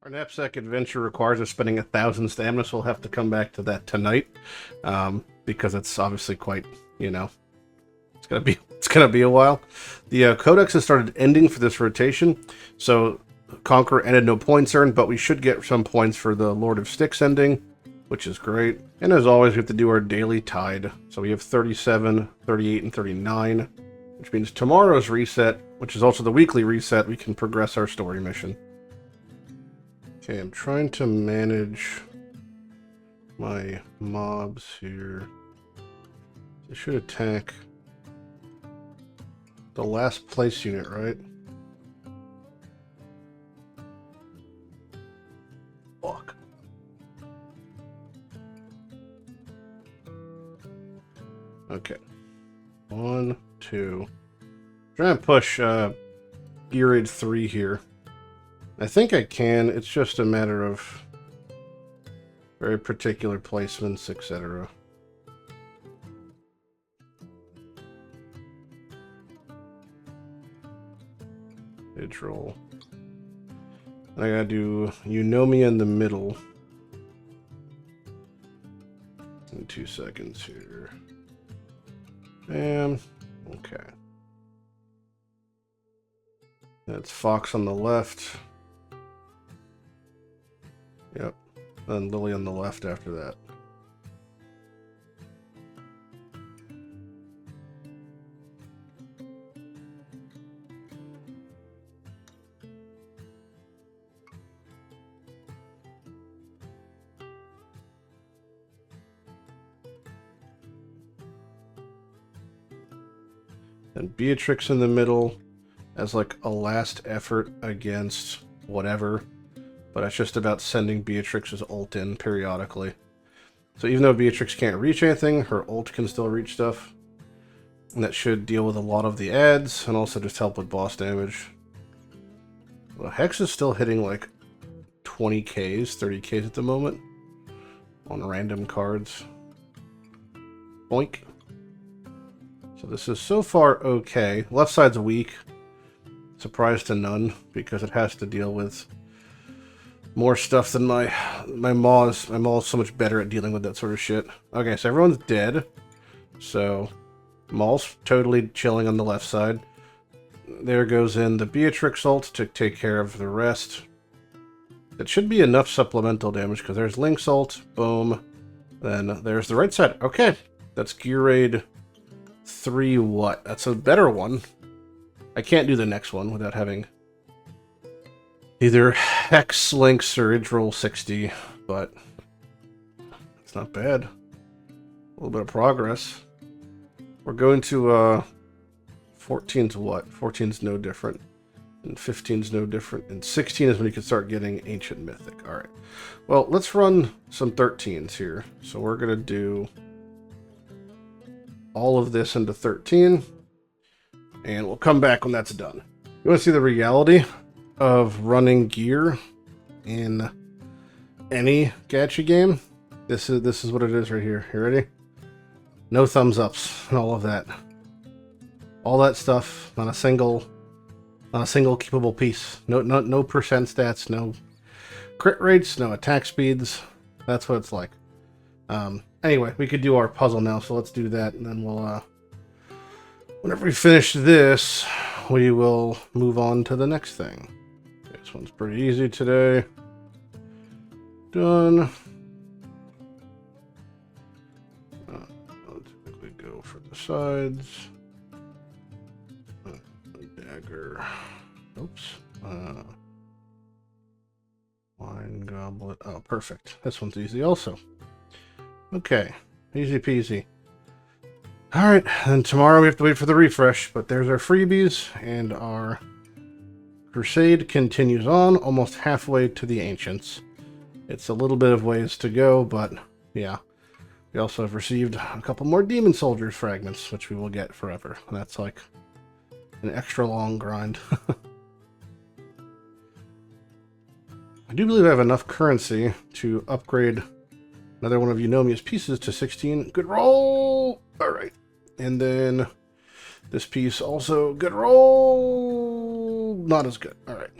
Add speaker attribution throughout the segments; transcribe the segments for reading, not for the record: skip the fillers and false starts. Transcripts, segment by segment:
Speaker 1: Our knapsack adventure requires us spending 1,000 stamina, so we'll have to come back to that tonight, because it's obviously quite, it's gonna be a while. The codex has started ending for this rotation, so Conqueror ended, no points earned, but we should get some points for the Lord of Styx ending, which is great. And as always, we have to do our daily tide. So we have 37, 38, and 39, which means tomorrow's reset, which is also the weekly reset, we can progress our story mission. Okay, I'm trying to manage my mobs here. They should attack the last place unit, right? Fuck. Okay. 1, 2. Trying to push Gear Aid 3 here. I think I can, it's just a matter of very particular placements, etc. Roll. I gotta do Eunomia in the middle. In 2 seconds here. Bam. Okay. That's Fox on the left. Yep. And Lily on the left after that. And Beatrix in the middle as like a last effort against whatever. But it's just about sending Beatrix's ult in periodically. So even though Beatrix can't reach anything, her ult can still reach stuff. And that should deal with a lot of the ads, and also just help with boss damage. Well, Hex is still hitting like 20Ks, 30Ks at the moment. On random cards. Boink. So this is so far okay. Left side's weak. Surprise to none, because it has to deal with more stuff than my Maw is. My Maw is so much better at dealing with that sort of shit. Okay, so everyone's dead. So Maw's totally chilling on the left side. There goes in the Beatrix ult to take care of the rest. That should be enough supplemental damage, because there's Link's ult. Boom. Then there's the right side. Okay, that's Gear Aid 3 what? That's a better one. I can't do the next one without having either Hex, Links, or Idril 60, but it's not bad. A little bit of progress. We're going to 14's what? 14's no different. And 15's no different. And 16 is when you can start getting Ancient Mythic. Alright. Well, let's run some 13s here. So we're going to do all of this into 13. And we'll come back when that's done. You want to see the reality of running gear in any gacha game? This is what it is right here. You ready? No thumbs ups and all of that. All that stuff, not a single keepable piece. No percent stats, no crit rates, no attack speeds. That's what it's like. Anyway, we could do our puzzle now, so let's do that, and then we'll whenever we finish this, we will move on to the next thing. Okay, this one's pretty easy today. Done. I'll typically go for the sides. Dagger. Oops. Wine goblet. Oh, perfect. This one's easy also. Okay. Easy peasy. Alright, and tomorrow we have to wait for the refresh, but there's our freebies, and our crusade continues on, almost halfway to the Ancients. It's a little bit of ways to go, but yeah. We also have received a couple more Demon Soldiers fragments, which we will get forever. And that's like an extra long grind. I do believe I have enough currency to upgrade another one of Eunomia's pieces to 16. Good roll! Alright. And then this piece also, good roll! Not as good. Alright.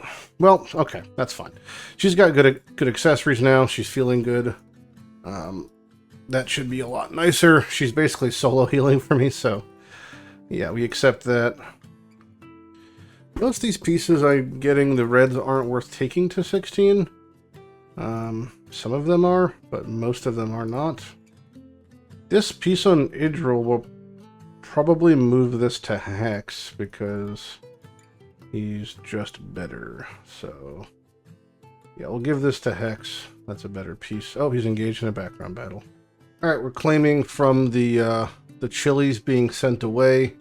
Speaker 1: Well, okay, that's fine. She's got good accessories now. She's feeling good. That should be a lot nicer. She's basically solo healing for me, so yeah, we accept that. Most of these pieces I'm getting, the reds aren't worth taking to 16. Some of them are, but most of them are not. This piece on Idril will probably move this to Hex because he's just better. So yeah, we'll give this to Hex. That's a better piece. Oh, he's engaged in a background battle. All right, we're claiming from the chilies being sent away,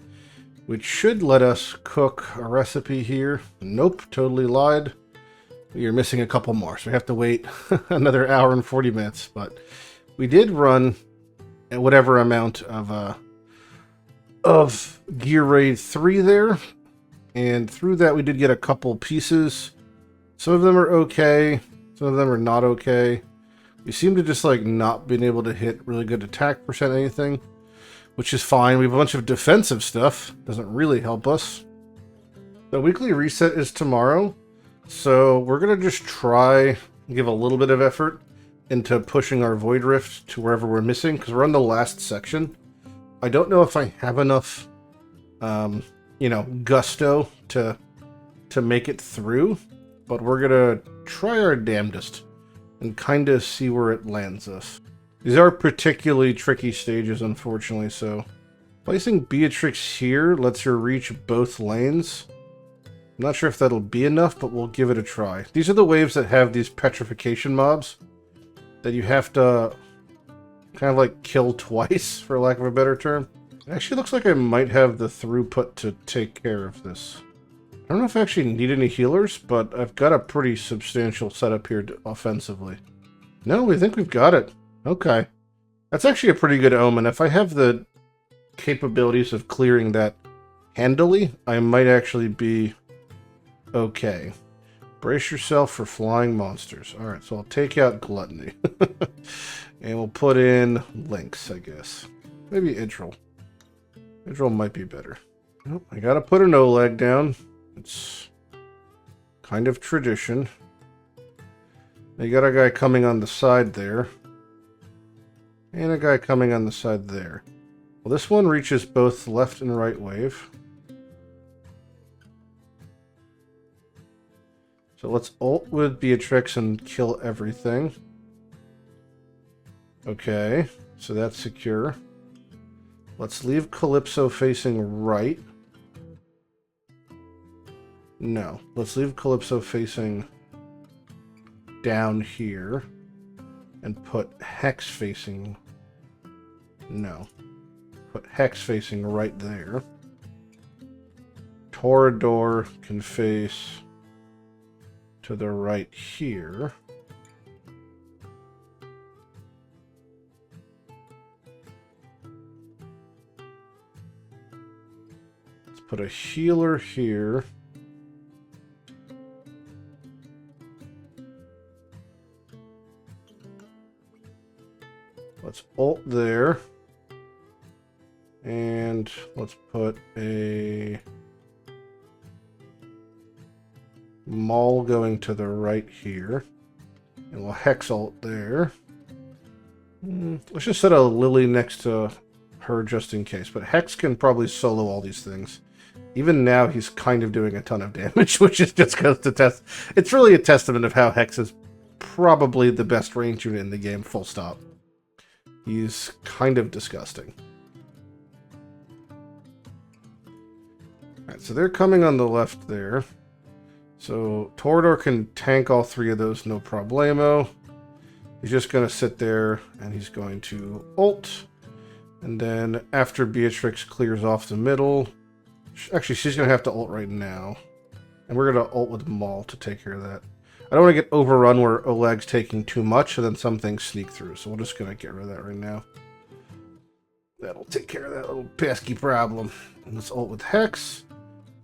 Speaker 1: which should let us cook a recipe here. Nope, totally lied. We are missing a couple more, so we have to wait another hour and 40 minutes. But we did run at whatever amount of Gear Raid 3 there, and through that we did get a couple pieces. Some of them are okay, some of them are not okay. We seem to just like not being able to hit really good attack percent anything, which is fine. We have a bunch of defensive stuff, doesn't really help us. The weekly reset is tomorrow, so we're gonna just try and give a little bit of effort into pushing our Void Rift to wherever we're missing, because we're on the last section. I don't know if I have enough, you know, gusto to make it through, but we're gonna try our damnedest and kind of see where it lands us. These are particularly tricky stages, unfortunately, so placing Beatrix here lets her reach both lanes. I'm not sure if that'll be enough, but we'll give it a try. These are the waves that have these petrification mobs that you have to kind of like kill twice, for lack of a better term. It actually looks like I might have the throughput to take care of this. I don't know if I actually need any healers, but I've got a pretty substantial setup here offensively. No, we think we've got it. Okay. That's actually a pretty good omen. If I have the capabilities of clearing that handily, I might actually be okay. Brace yourself for flying monsters. Alright, so I'll take out Gluttony. And we'll put in Lynx, I guess. Maybe Idril. Idril might be better. Nope, I gotta put an Oleg down. It's kind of tradition. You got a guy coming on the side there. And a guy coming on the side there. Well, this one reaches both left and right wave. So let's ult with Beatrix and kill everything. Okay, so that's secure. Let's leave Calypso facing right. No, let's leave Calypso facing down here. And put Hex facing... No. Put Hex facing right there. Torador can face to the right here. Let's put a healer here. Let's ult there. And let's put a Maul going to the right here. And we'll Hex ult there. Let's just set a Lily next to her just in case. But Hex can probably solo all these things. Even now he's kind of doing a ton of damage, which is just goes to test. It's really a testament of how Hex is probably the best range unit in the game, full stop. He's kind of disgusting. Alright, so they're coming on the left there. So Torador can tank all three of those, no problemo. He's just going to sit there and he's going to ult. And then after Beatrix clears off the middle... Actually, she's going to have to ult right now. And we're going to ult with Maul to take care of that. I don't want to get overrun where Oleg's taking too much and then some things sneak through. So we're just going to get rid of that right now. That'll take care of that little pesky problem. And let's ult with Hex.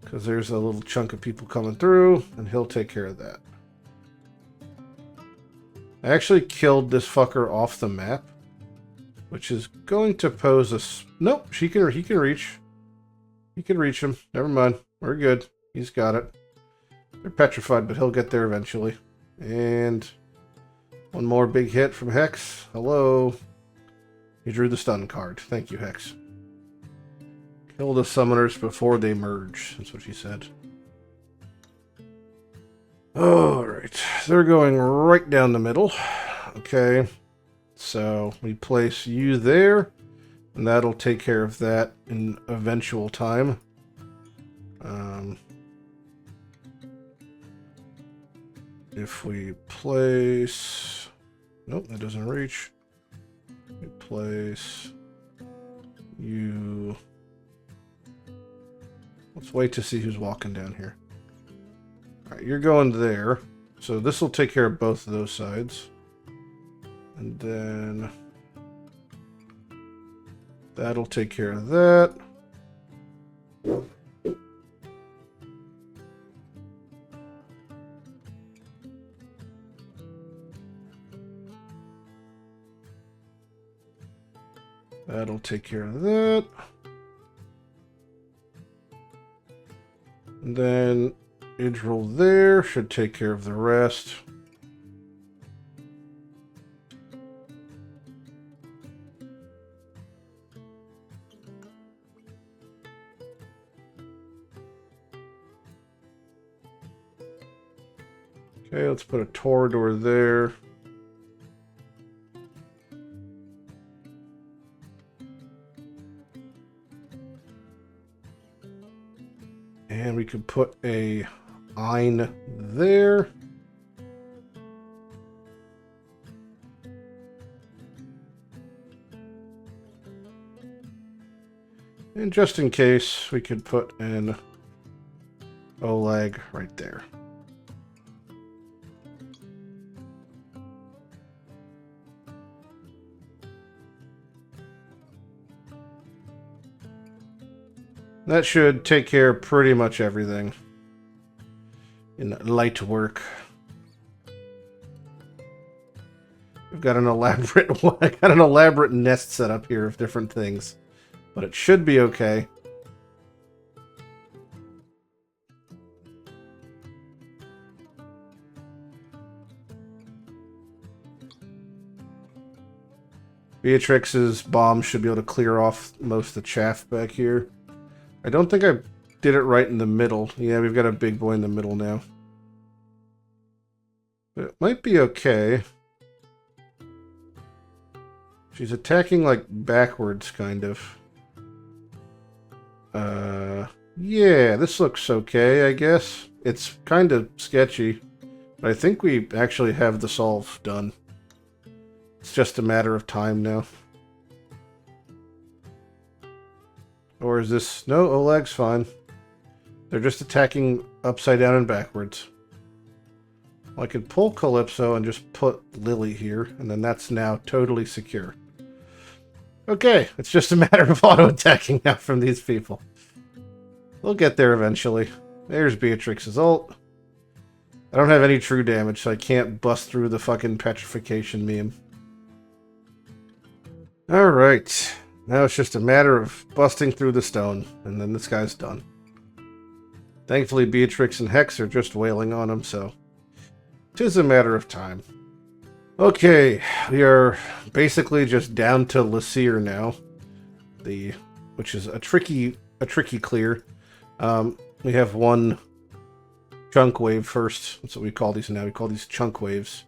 Speaker 1: Because there's a little chunk of people coming through. And he'll take care of that. I actually killed this fucker off the map. Which is going to pose a... Nope, he can reach. He can reach him. Never mind. We're good. He's got it. They're petrified, but he'll get there eventually. And one more big hit from Hex. Hello. He drew the stun card. Thank you, Hex. Kill the summoners before they merge. That's what she said. Alright. They're going right down the middle. Okay. So we place you there. And that'll take care of that in eventual time. If we place... Nope, that doesn't reach. We place you... Let's wait to see who's walking down here. Alright, you're going there. So this will take care of both of those sides. And then... That'll take care of that. That'll take care of that. And then Idril there should take care of the rest. Okay, let's put a Torador there. And we could put a Ein there. And just in case, we could put an Oleg right there. That should take care of pretty much everything in light work. We've got an elaborate nest set up here of different things, but it should be okay. Beatrix's bomb should be able to clear off most of the chaff back here. I don't think I did it right in the middle. Yeah, we've got a big boy in the middle now. But it might be okay. She's attacking, like, backwards, kind of. Yeah, this looks okay, I guess. It's kind of sketchy. But I think we actually have the solve done. It's just a matter of time now. Or is this... No, Oleg's fine. They're just attacking upside down and backwards. Well, I could pull Calypso and just put Lily here, and then that's now totally secure. Okay, it's just a matter of auto-attacking now from these people. We'll get there eventually. There's Beatrix's ult. I don't have any true damage, so I can't bust through the fucking petrification meme. Alright. Now it's just a matter of busting through the stone, and then this guy's done. Thankfully, Beatrix and Hex are just wailing on him, so 'tis a matter of time. Okay, we are basically just down to Laseer now, which is a tricky clear. We have one chunk wave first. That's what we call these now. We call these chunk waves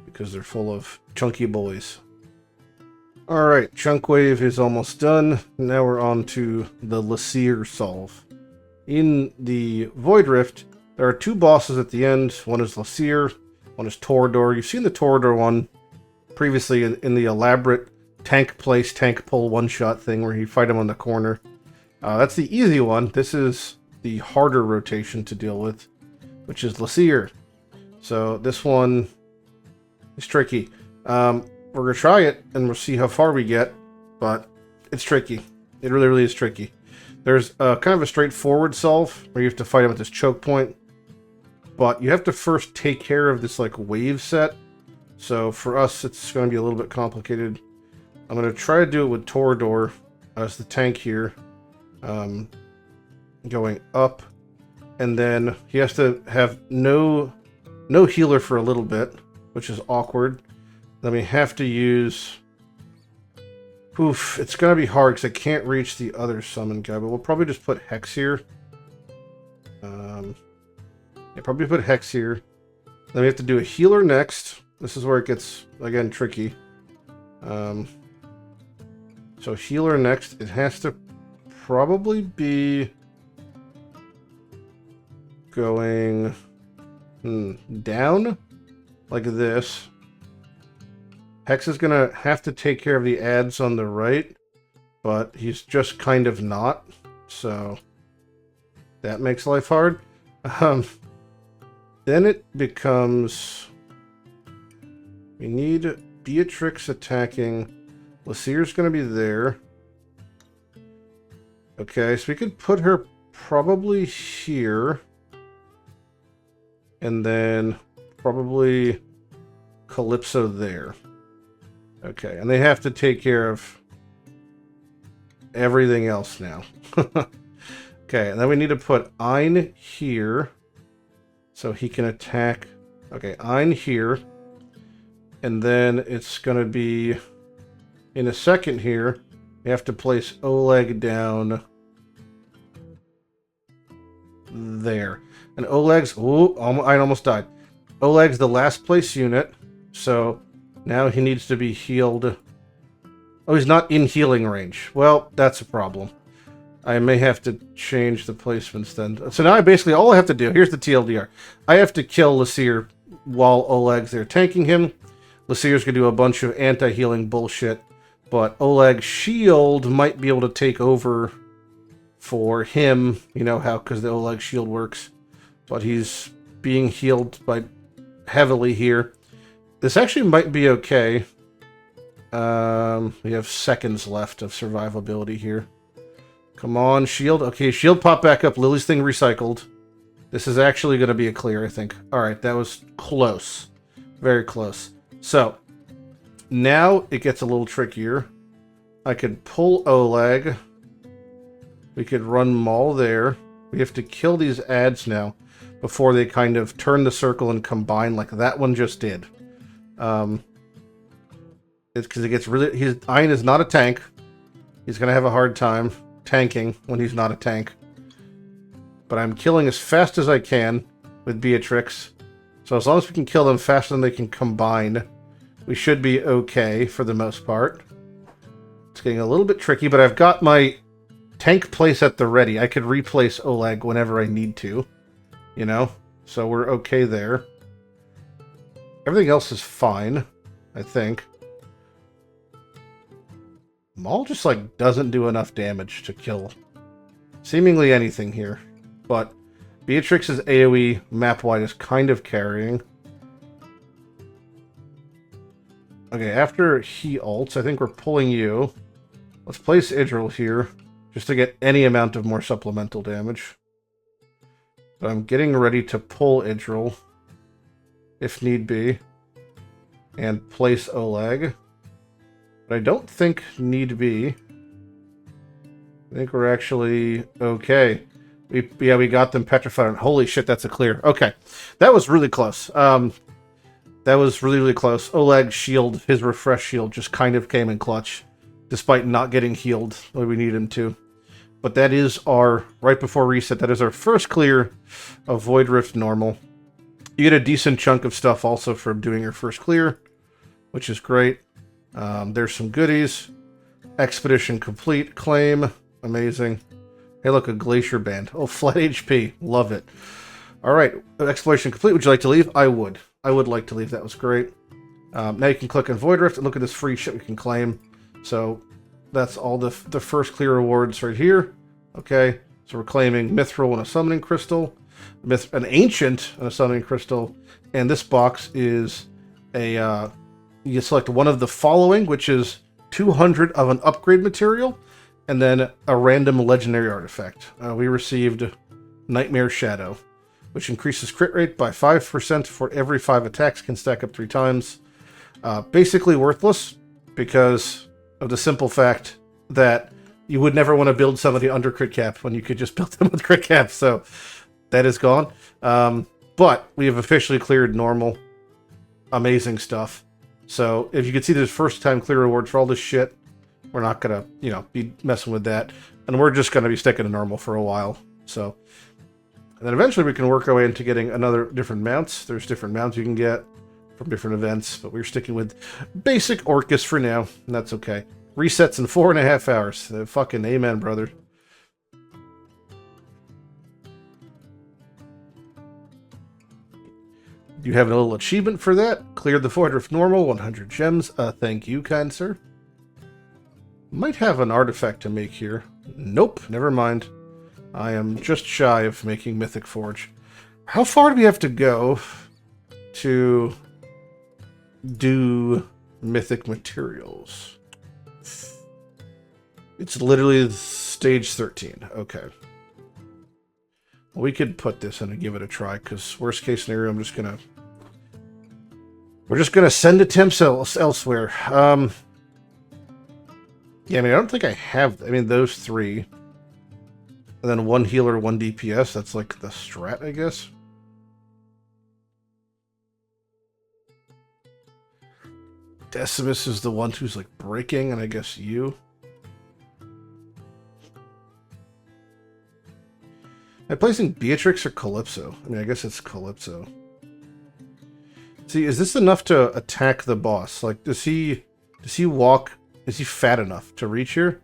Speaker 1: because they're full of chunky boys. Alright, Chunk Wave is almost done. Now we're on to the Laseer solve. In the Void Rift, there are two bosses at the end. One is Laseer, one is Torador. You've seen the Torador one previously in the elaborate tank place, tank pull one-shot thing where you fight him on the corner. That's the easy one. This is the harder rotation to deal with, which is Laseer. So this one is tricky. We're going to try it, and we'll see how far we get, but it's tricky. It really, really is tricky. There's kind of a straightforward solve, where you have to fight him at this choke point, but you have to first take care of this, like, wave set. So for us, it's going to be a little bit complicated. I'm going to try to do it with Torador as the tank here, going up and then he has to have no healer for a little bit, which is awkward. Then we have to use... Oof, it's going to be hard because I can't reach the other summon guy, but we'll probably just put Hex here. Yeah, probably put Hex here. Then we have to do a healer next. This is where it gets, again, tricky. So healer next. It has to probably be going down like this. Hex is going to have to take care of the ads on the right, but he's just kind of not. So that makes life hard. Then it becomes... We need Beatrix attacking. Laseer's going to be there. Okay, so we could put her probably here. And then probably Calypso there. Okay, and they have to take care of everything else now. Okay, and then we need to put Ein here. So he can attack... Okay, Ein here. And then it's going to be... In a second here, we have to place Oleg down... there. And Oleg's... Ooh, I almost died. Oleg's the last place unit. So now he needs to be healed. Oh, he's not in healing range. Well, that's a problem. I may have to change the placements then. So now basically all I have to do, here's the TLDR. I have to kill Laseer while Oleg's there tanking him. Laseer's going to do a bunch of anti-healing bullshit. But Oleg's shield might be able to take over for him. You know how, because the Oleg shield works. But he's being healed by heavily here. This actually might be okay. We have seconds left of survivability here. Come on, shield. Okay, shield popped back up. Lily's thing recycled. This is actually going to be a clear, I think. Alright, that was close. Very close. So, now it gets a little trickier. I could pull Oleg. We could run Maul there. We have to kill these ads now before they kind of turn the circle and combine like that one just did. It's because it gets really... Ein is not a tank. He's going to have a hard time tanking when he's not a tank. But I'm killing as fast as I can with Beatrix. So as long as we can kill them faster than they can combine, we should be okay for the most part. It's getting a little bit tricky, but I've got my tank place at the ready. I could replace Oleg whenever I need to, you know? So we're okay there. Everything else is fine, I think. Maul just, like, doesn't do enough damage to kill seemingly anything here. But Beatrix's AoE map-wide is kind of carrying. Okay, after he ults, I think we're pulling you. Let's place Idril here, just to get any amount of more supplemental damage. But I'm getting ready to pull Idril, if need be, and place Oleg. But I don't think need be. I think we're actually okay. We got them petrified. Holy shit, that's a clear. Okay, that was really close. That was really, really close. Oleg's shield, his refresh shield, just kind of came in clutch, despite not getting healed the way we need him to. But that is our, right before reset, that is our first clear of Void Rift normal. You get a decent chunk of stuff also from doing your first clear, which is great. There's some goodies. Expedition complete. Claim. Amazing. Hey, look, a Glacier Band. Oh, flat HP. Love it. All right. Exploration complete. Would you like to leave? I would. I would like to leave. That was great. Now you can click on Void Rift and look at this free shit we can claim. So that's all the first clear rewards right here. Okay. So we're claiming Mithril and a Summoning Crystal. An Ancient and a Summoning Crystal. And this box is a... you select one of the following, which is 200 of an upgrade material, and then a random legendary artifact. We received Nightmare Shadow, which increases crit rate by 5% for every 5 attacks, can stack up 3 times. Basically worthless, because of the simple fact that you would never want to build somebody under crit cap when you could just build them with crit cap, so that is gone. But we have officially cleared normal. Amazing stuff. So if you can see, there's first time clear rewards for all this shit. We're not gonna, be messing with that, and we're just gonna be sticking to normal for a while. So, and then eventually we can work our way into getting different mounts. There's different mounts you can get from different events, but we're sticking with basic Orcus for now, and that's okay. Resets in 4.5 hours. Fucking amen, brother. You have a little achievement for that. Cleared the 400th normal, 100 gems. Thank you, kind sir. Might have an artifact to make here. Nope, never mind. I am just shy of making Mythic Forge. How far do we have to go to do Mythic Materials? It's literally stage 13. Okay. We could put this in and give it a try, because worst case scenario, we're just gonna send attempts elsewhere. Yeah, I don't think I have... those three. And then one healer, one DPS. That's like the strat, I guess. Decimus is the one who's like breaking, and I guess you. Am I placing Beatrix or Calypso? I guess it's Calypso. See, is this enough to attack the boss? Like, does he walk... Is he fat enough to reach here?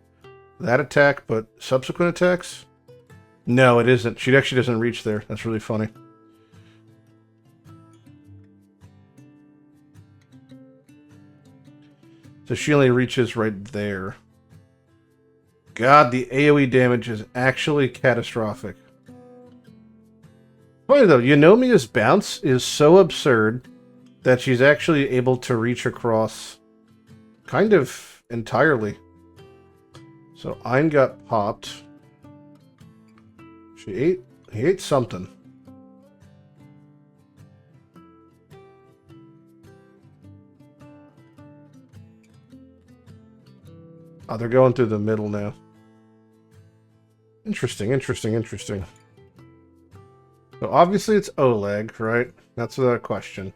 Speaker 1: That attack, but subsequent attacks? No, it isn't. She actually doesn't reach there. That's really funny. So she only reaches right there. God, the AoE damage is actually catastrophic. Funny though, Eunomia's bounce is so absurd that she's actually able to reach across kind of entirely. So Ein got popped. He ate something. Oh, they're going through the middle now. Interesting. So obviously it's Oleg, right? That's without question.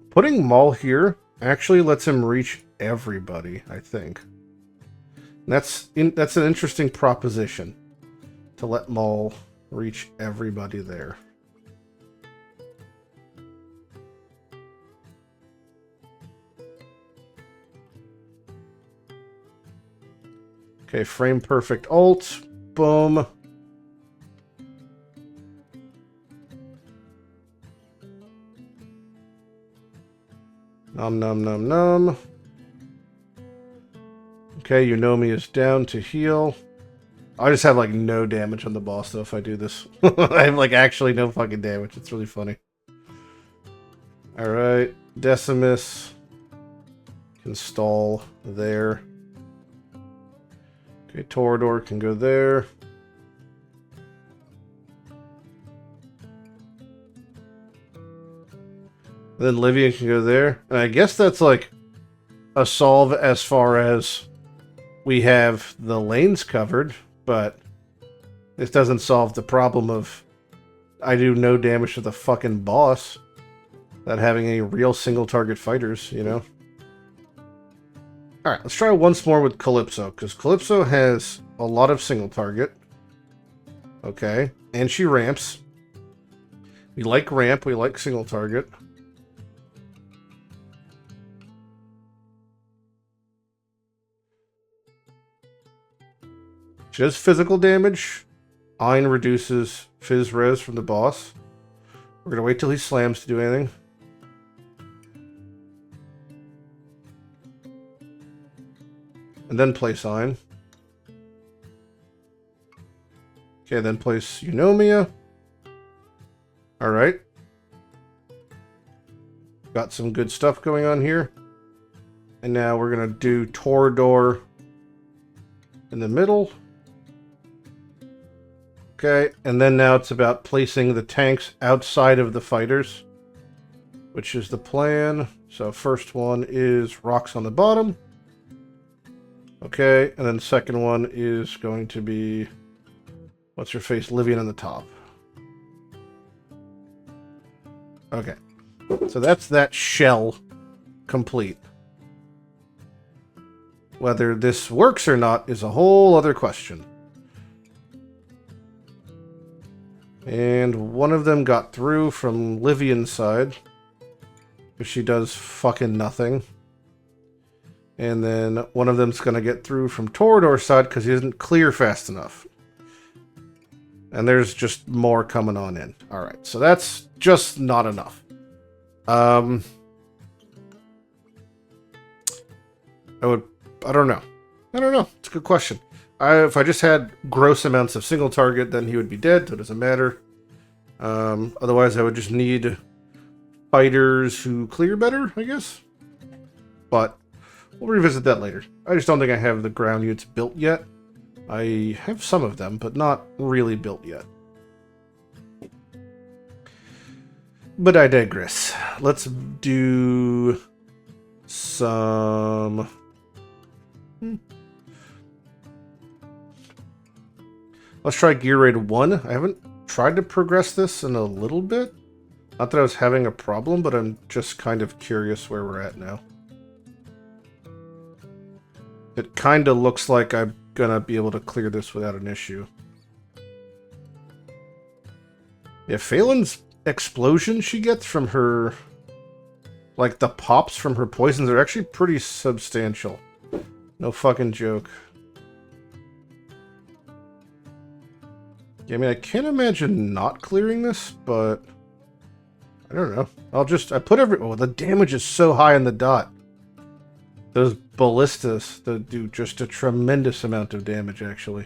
Speaker 1: Putting Maul here actually lets him reach everybody, I think. And that's an interesting proposition, to let Maul reach everybody there. Okay, frame perfect ult. Boom. Nom nom nom nom. Okay, Eunomia is down to heal. I just have like no damage on the boss though if I do this. I have like actually no fucking damage. It's really funny. Alright, Decimus can stall there. Okay, Torador can go there. And then Livia can go there. And I guess that's like a solve as far as we have the lanes covered, but this doesn't solve the problem of I do no damage to the fucking boss without having any real single target fighters, Alright, let's try once more with Calypso, because Calypso has a lot of single target. Okay, and she ramps. We like ramp, we like single target. She does physical damage. Ein reduces Fizz res from the boss. We're gonna wait till he slams to do anything. And then place Ein. Okay, then place Eunomia. Alright. Got some good stuff going on here. And now we're gonna do Torador in the middle. Okay, and then now it's about placing the tanks outside of the fighters, which is the plan. So first one is rocks on the bottom. Okay, and then the second one is going to be, what's her face, Livian on the top. Okay. So that's that shell complete. Whether this works or not is a whole other question. And one of them got through from Livian's side. She does fucking nothing. And then one of them's going to get through from Torador's side because he doesn't clear fast enough. And there's just more coming on in. Alright, so that's just not enough. I don't know. It's a good question. If I just had gross amounts of single target, then he would be dead, so it doesn't matter. Otherwise, I would just need fighters who clear better, I guess. But we'll revisit that later. I just don't think I have the ground units built yet. I have some of them, but not really built yet. But I digress. Let's do some... Let's try Gear Raid 1. I haven't tried to progress this in a little bit. Not that I was having a problem, but I'm just kind of curious where we're at now. It kind of looks like I'm gonna be able to clear this without an issue. Yeah, Phelan's explosions she gets from her... Like, the pops from her poisons are actually pretty substantial. No fucking joke. Yeah, I mean, I can't imagine not clearing this, but... I don't know. I put every... Oh, the damage is so high on the dot. Those ballistas that do just a tremendous amount of damage, actually.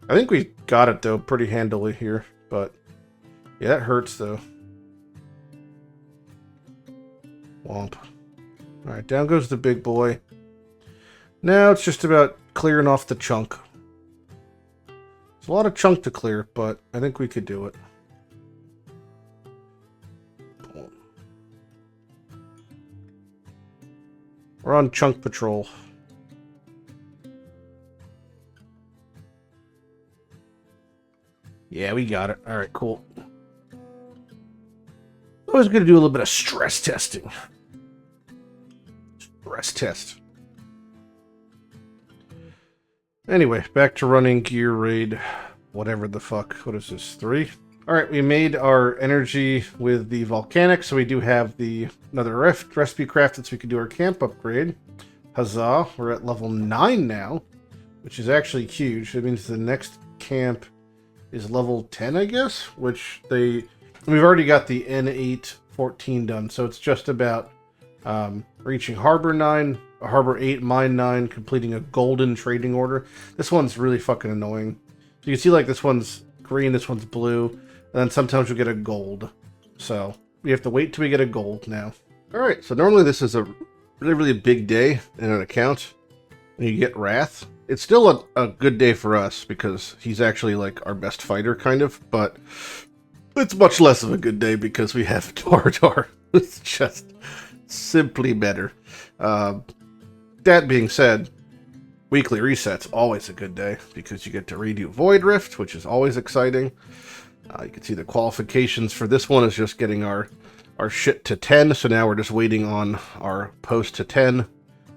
Speaker 1: I think we got it, though, pretty handily here, but... Yeah, that hurts, though. Womp. Alright, down goes the big boy. Now it's just about clearing off the chunk. It's a lot of chunk to clear, but I think we could do it. Boom. We're on chunk patrol. Yeah, we got it. Alright, cool. Always going to do a little bit of stress testing. Stress test. Anyway, back to running Gear Raid. Whatever the fuck. What is this? 3? Alright, we made our energy with the volcanic, so we do have another recipe crafted so we can do our camp upgrade. Huzzah. We're at level 9 now, which is actually huge. That means the next camp is level 10, I guess, which we've already got the N8-14 done, so it's just about reaching Harbor 9, Harbor 8, Mine 9, completing a golden trading order. This one's really fucking annoying. So you can see, like, this one's green, this one's blue, and then sometimes you'll get a gold. So we have to wait till we get a gold now. Alright, so normally this is a really, really big day in an account, and you get Wrath. It's still a good day for us, because he's actually, like, our best fighter, kind of, but it's much less of a good day because we have Torador. It's just simply better. That being said, weekly reset's always a good day, because you get to redo Void Rift, which is always exciting. You can see the qualifications for this one is just getting our shit to 10, so now we're just waiting on our post to 10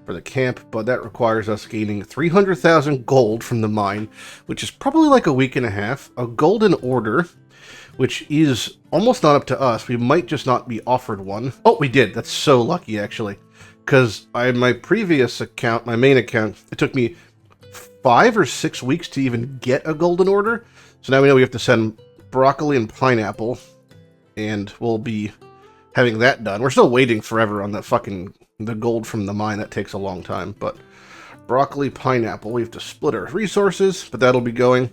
Speaker 1: for the camp, but that requires us gaining 300,000 gold from the mine, which is probably like a week and a half. A golden order, which is almost not up to us. We might just not be offered one. Oh, we did. That's so lucky, actually. Because my previous account, my main account, it took me 5 or 6 weeks to even get a golden order. So now we know we have to send broccoli and pineapple, and we'll be having that done. We're still waiting forever on the gold from the mine. That takes a long time, but broccoli, pineapple, we have to split our resources, but that'll be going.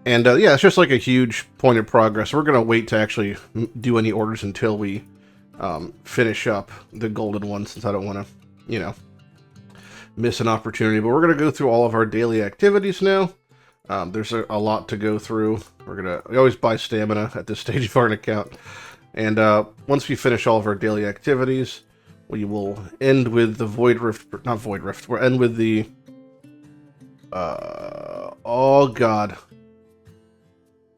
Speaker 1: And yeah, it's just like a huge point of progress. We're going to wait to actually do any orders until we finish up the golden one, since I don't want to, miss an opportunity. But we're going to go through all of our daily activities now. There's a lot to go through. We always buy stamina at this stage of our account. And once we finish all of our daily activities, we will end with the Void Rift, not Void Rift, we'll end with the Oh god.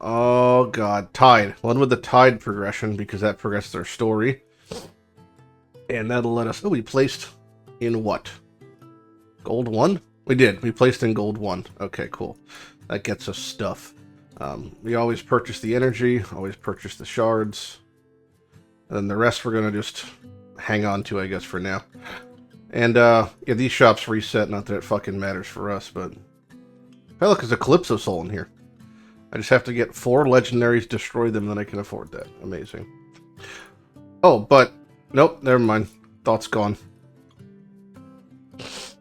Speaker 1: Oh god. Tide. One with the tide progression, because that progresses our story. And that'll let us... Oh, we placed in what? Gold 1? We did. We placed in gold 1. Okay, cool. That gets us stuff. We always purchase the energy, always purchase the shards. And then the rest we're going to just hang on to, I guess, for now. And, yeah, these shops reset. Not that it fucking matters for us, but... Hey, look, there's a Calypso Soul in here. I just have to get 4 legendaries, destroy them, then I can afford that. Amazing. Oh, but... Nope, never mind. Thought's gone. So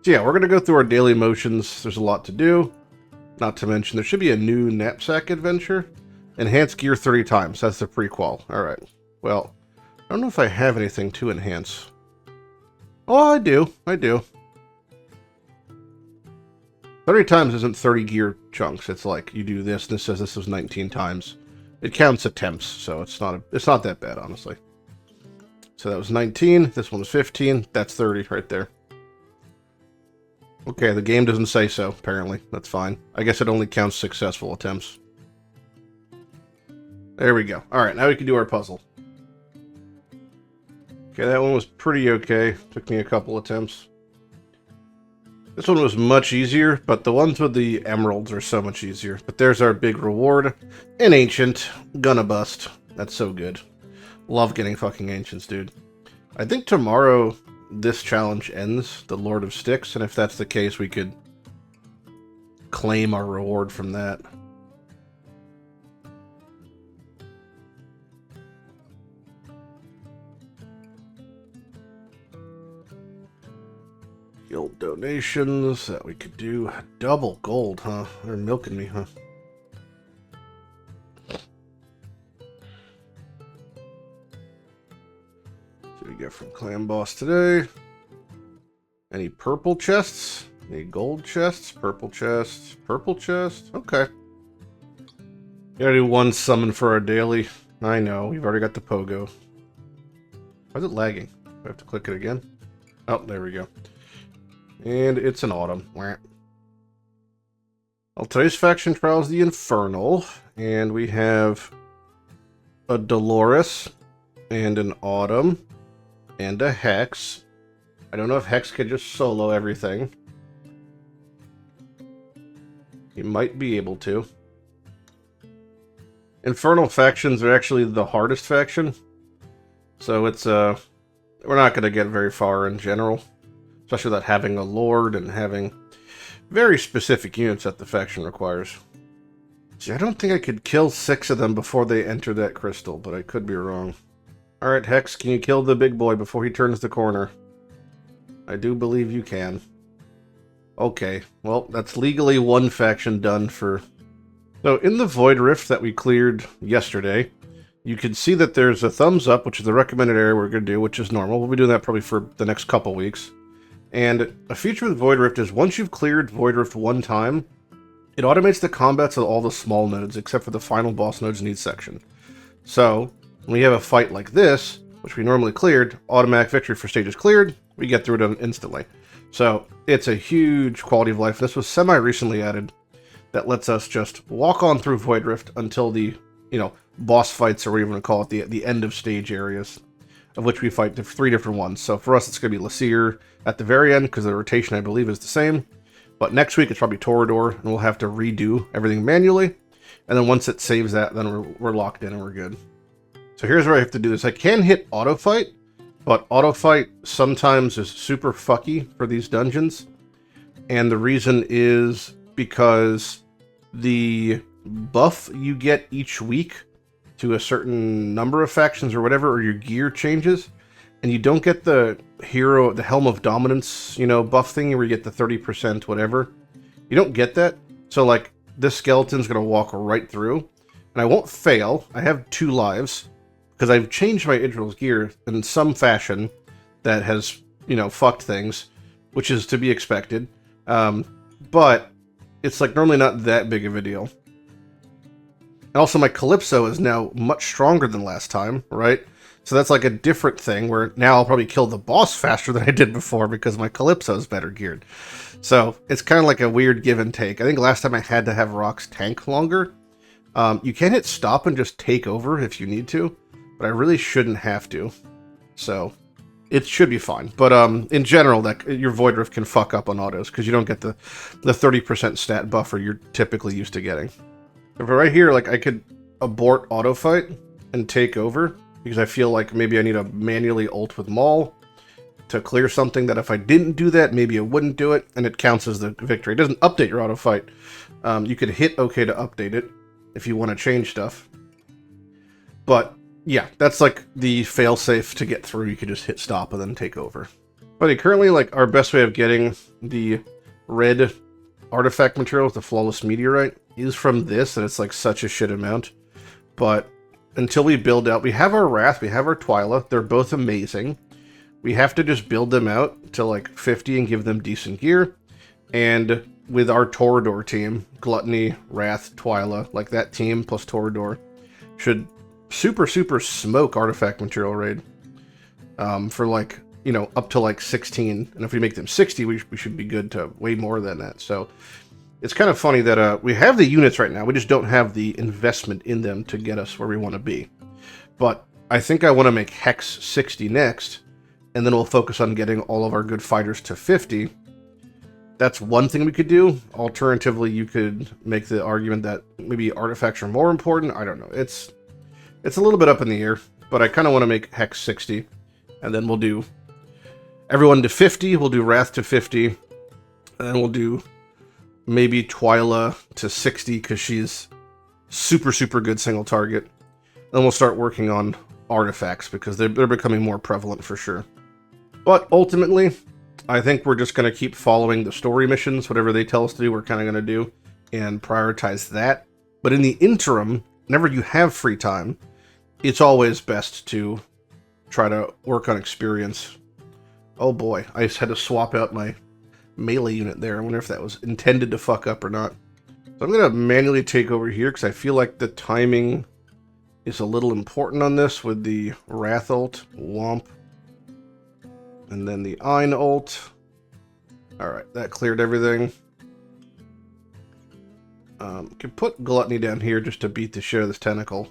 Speaker 1: yeah, we're going to go through our daily motions. There's a lot to do. Not to mention, there should be a new knapsack adventure. Enhance gear 30 times. That's the prequel. Alright. Well, I don't know if I have anything to enhance. Oh, I do. I do. 30 times isn't 30 gear chunks. It's like, you do this, and this says this was 19 times. It counts attempts, so it's not that bad, honestly. So that was 19. This one was 15. That's 30 right there. Okay, the game doesn't say so, apparently. That's fine. I guess it only counts successful attempts. There we go. Alright, now we can do our puzzle. Okay, that one was pretty okay. Took me a couple attempts. This one was much easier, but the ones with the emeralds are so much easier. But there's our big reward. An ancient. Gonna bust. That's so good. Love getting fucking ancients, dude. I think tomorrow... this challenge ends, the Lord of Sticks, and if that's the case, we could claim our reward from that. Guild donations, that we could do. Double gold, huh? They're milking me, huh? What do we get from Clan Boss today? Any purple chests? Any gold chests? Purple chests? Purple chests? Okay. Gotta do one summon for our daily. I know, we've already got the pogo. Why is it lagging? Do I have to click it again? Oh, there we go. And it's an autumn. Well, today's faction trial is the Infernal. And we have a Dolores and an Autumn. And a Hex. I don't know if Hex can just solo everything. He might be able to. Infernal factions are actually the hardest faction. So it's, we're not going to get very far in general. Especially without having a Lord and having very specific units that the faction requires. See, I don't think I could kill 6 of them before they enter that crystal, but I could be wrong. Alright, Hex, can you kill the big boy before he turns the corner? I do believe you can. Okay, well, that's legally one faction done for... So, in the Void Rift that we cleared yesterday, you can see that there's a thumbs up, which is the recommended area we're going to do, which is normal. We'll be doing that probably for the next couple weeks. And a feature with Void Rift is once you've cleared Void Rift one time, it automates the combats of all the small nodes, except for the final boss nodes in each section. So, when we have a fight like this, which we normally cleared, automatic victory for stages cleared, we get through it instantly. So, it's a huge quality of life. This was semi-recently added that lets us just walk on through Void Rift until the, boss fights, or whatever you want to call it, the end of stage areas, of which we fight 3 different ones. So for us, it's going to be Laseer at the very end, because the rotation, I believe, is the same. But next week, it's probably Torador, and we'll have to redo everything manually. And then once it saves that, then we're locked in and we're good. So here's where I have to do this. I can hit auto fight, but auto fight sometimes is super fucky for these dungeons. And the reason is because the buff you get each week to a certain number of factions or whatever, or your gear changes, and you don't get the hero, the Helm of Dominance, buff thing where you get the 30% whatever. You don't get that. So, like, this skeleton's going to walk right through, and I won't fail. I have 2 lives, because I've changed my Idril's gear in some fashion that has, fucked things, which is to be expected. But it's, like, normally not that big of a deal. And also, my Calypso is now much stronger than last time, right? So that's like a different thing where now I'll probably kill the boss faster than I did before because my Calypso is better geared. So it's kind of like a weird give and take. I think last time I had to have rocks tank longer. You can hit stop and just take over if you need to, but I really shouldn't have to. So it should be fine. But in general, that your Void Rift can fuck up on autos because you don't get the 30% stat buffer you're typically used to getting. But right here, like I could abort auto fight and take over because I feel like maybe I need to manually ult with Maul to clear something that if I didn't do that, maybe I wouldn't do it, and it counts as the victory. It doesn't update your auto fight. You could hit OK to update it if you want to change stuff. But yeah, that's like the failsafe to get through. You could just hit stop and then take over. But currently, like our best way of getting the red artifact material, the flawless meteorite, is from this, and it's like such a shit amount. But until we build out, we have our Wrath, we have our Twyla. They're both amazing. We have to just build them out to like 50 and give them decent gear. And with our Torador team, Gluttony, Wrath, Twyla, like that team plus Torador should super smoke artifact material raid for like, you know, up to like 16. And if we make them 60, we should be good to way more than that. So it's kind of funny that we have the units right now. We just don't have the investment in them to get us where we want to be. But I think I want to make Hex 60 next, and then we'll focus on getting all of our good fighters to 50. That's one thing we could do. Alternatively, you could make the argument that maybe artifacts are more important. I don't know. It's a little bit up in the air, but I kind of want to make Hex 60, and then we'll do everyone to 50. We'll do Wrath to 50, and then we'll do maybe Twyla to 60 because she's super good single target. Then we'll start working on artifacts because they're becoming more prevalent for sure. But ultimately, I think we're just going to keep following the story missions. Whatever they tell us to do, we're kind of going to do and prioritize that. But in the interim, whenever you have free time, it's always best to try to work on experience. Oh boy, I just had to swap out my melee unit there. I wonder if that was intended to fuck up or not. So I'm going to manually take over here because I feel like the timing is a little important on this with the Wrath ult, Womp, and then the Ein ult. Alright, that cleared everything. Can put Gluttony down here just to beat the shit out of this tentacle.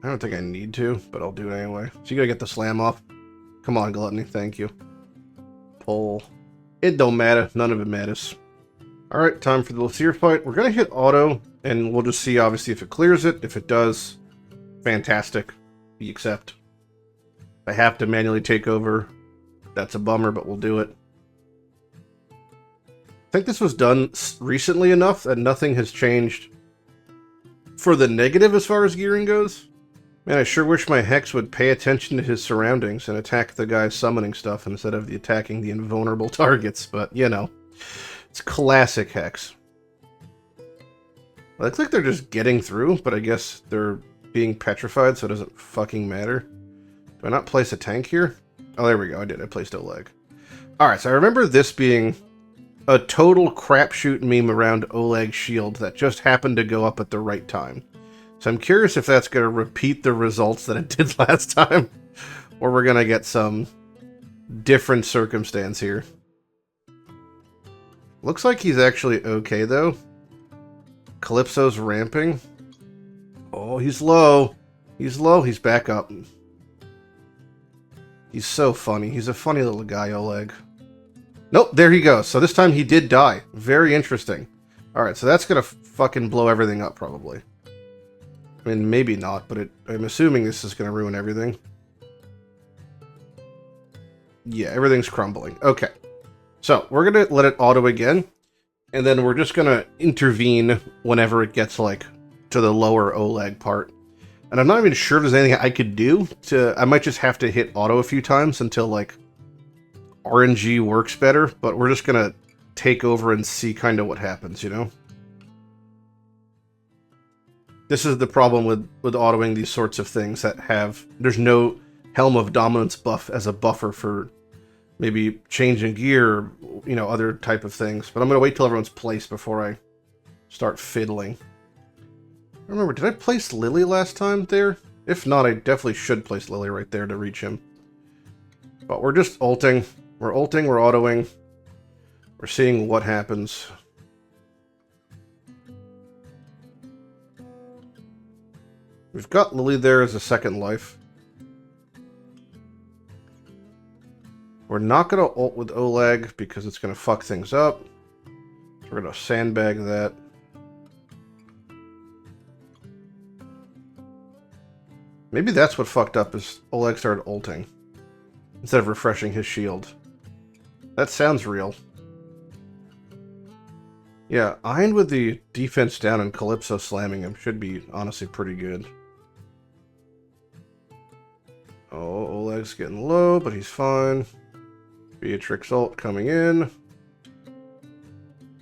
Speaker 1: I don't think I need to, but I'll do it anyway. So you gotta get the slam off. Come on, Gluttony, thank you. Pull. It don't matter. None of it matters. Alright, time for the Laseer fight. We're going to hit auto, and we'll just see, obviously, if it clears it. If it does, fantastic. We accept. If I have to manually take over, that's a bummer, but we'll do it. I think this was done recently enough that nothing has changed for the negative as far as gearing goes. Man, I sure wish my Hex would pay attention to his surroundings and attack the guy summoning stuff instead of attacking the invulnerable targets, but, you know, it's classic Hex. Well, looks like they're just getting through, but I guess they're being petrified, so it doesn't fucking matter. Do I not place a tank here? Oh, there we go, I did. I placed Oleg. Alright, so I remember this being a total crapshoot meme around Oleg's shield that just happened to go up at the right time. So I'm curious if that's going to repeat the results that it did last time, or we're going to get some different circumstance here. Looks like he's actually okay, though. Calypso's ramping. Oh, he's low. He's low. He's back up. He's so funny. He's a funny little guy, Oleg. Nope, there he goes. So this time he did die. Very interesting. Alright, so that's going to fucking blow everything up, probably. I mean, maybe not, but I'm assuming this is going to ruin everything. Yeah, everything's crumbling. Okay. So, we're going to let it auto again, and then we're just going to intervene whenever it gets, like, to the lower Oleg part. And I'm not even sure if there's anything I could do to... I might just have to hit auto a few times until, like, RNG works better, but we're just going to take over and see kind of what happens, you know? This is the problem with autoing these sorts of things that have... There's no Helm of Dominance buff as a buffer for maybe changing gear or, you know, other type of things. But I'm going to wait till everyone's placed before I start fiddling. I remember, did I place Lily last time there? If not, I definitely should place Lily right there to reach him. But we're just ulting. We're ulting, we're autoing. We're seeing what happens. We've got Lily there as a second life. We're not going to ult with Oleg because it's going to fuck things up. So we're going to sandbag that. Maybe that's what fucked up is Oleg started ulting instead of refreshing his shield. That sounds real. Yeah, Iron with the defense down and Calypso slamming him should be honestly pretty good. Oh, Oleg's getting low, but he's fine. Beatrix ult coming in.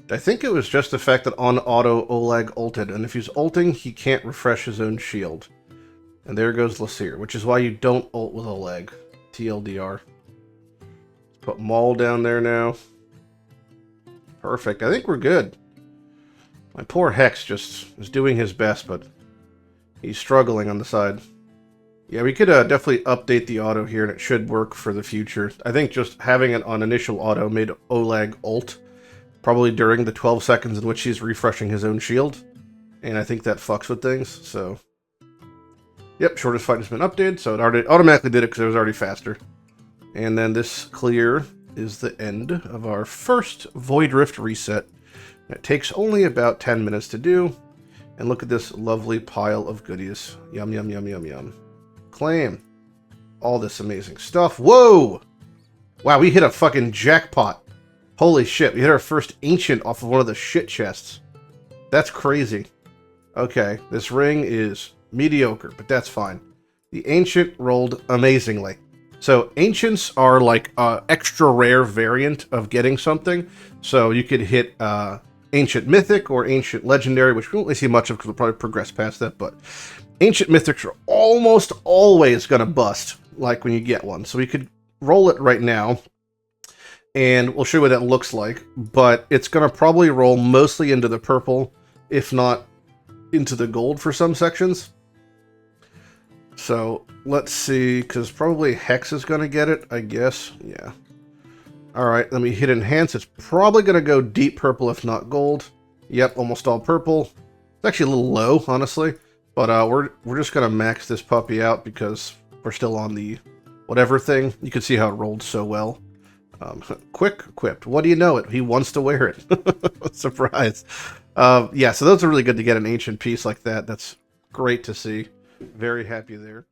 Speaker 1: I think it was just the fact that on auto Oleg ulted, and if he's ulting, he can't refresh his own shield. And there goes Laseer, which is why you don't ult with Oleg. TLDR. Let's put Maul down there now. Perfect. I think we're good. My poor Hex just is doing his best, but he's struggling on the side. Yeah, we could definitely update the auto here, and it should work for the future. I think just having it on initial auto made Oleg ult, probably during the 12 seconds in which he's refreshing his own shield. And I think that fucks with things, so... Yep, shortest fight has been updated, so it already automatically did it because it was already faster. And then this clear is the end of our first Void Rift reset. It takes only about 10 minutes to do. And look at this lovely pile of goodies. Yum, yum, yum, yum, yum. Claim. All this amazing stuff. Whoa! Wow, we hit a fucking jackpot. Holy shit, we hit our first Ancient off of one of the shit chests. That's crazy. Okay, this ring is mediocre, but that's fine. The Ancient rolled amazingly. So, Ancients are like an extra rare variant of getting something. So, you could hit Ancient Mythic or Ancient Legendary, which we won't really see much of because we'll probably progress past that, but Ancient Mythics are almost always going to bust, like when you get one. So, we could roll it right now, and we'll show you what that looks like, but it's going to probably roll mostly into the purple, if not into the gold for some sections. So, let's see, because probably Hex is going to get it, I guess. Yeah. Alright, let me hit Enhance. It's probably going to go deep purple, if not gold. Yep, almost all purple. It's actually a little low, honestly. But we're just going to max this puppy out because we're still on the whatever thing. You can see how it rolled so well. Quick equipped. What do you know it? He wants to wear it. Surprise. Yeah, so those are really good to get an ancient piece like that. That's great to see. Very happy there.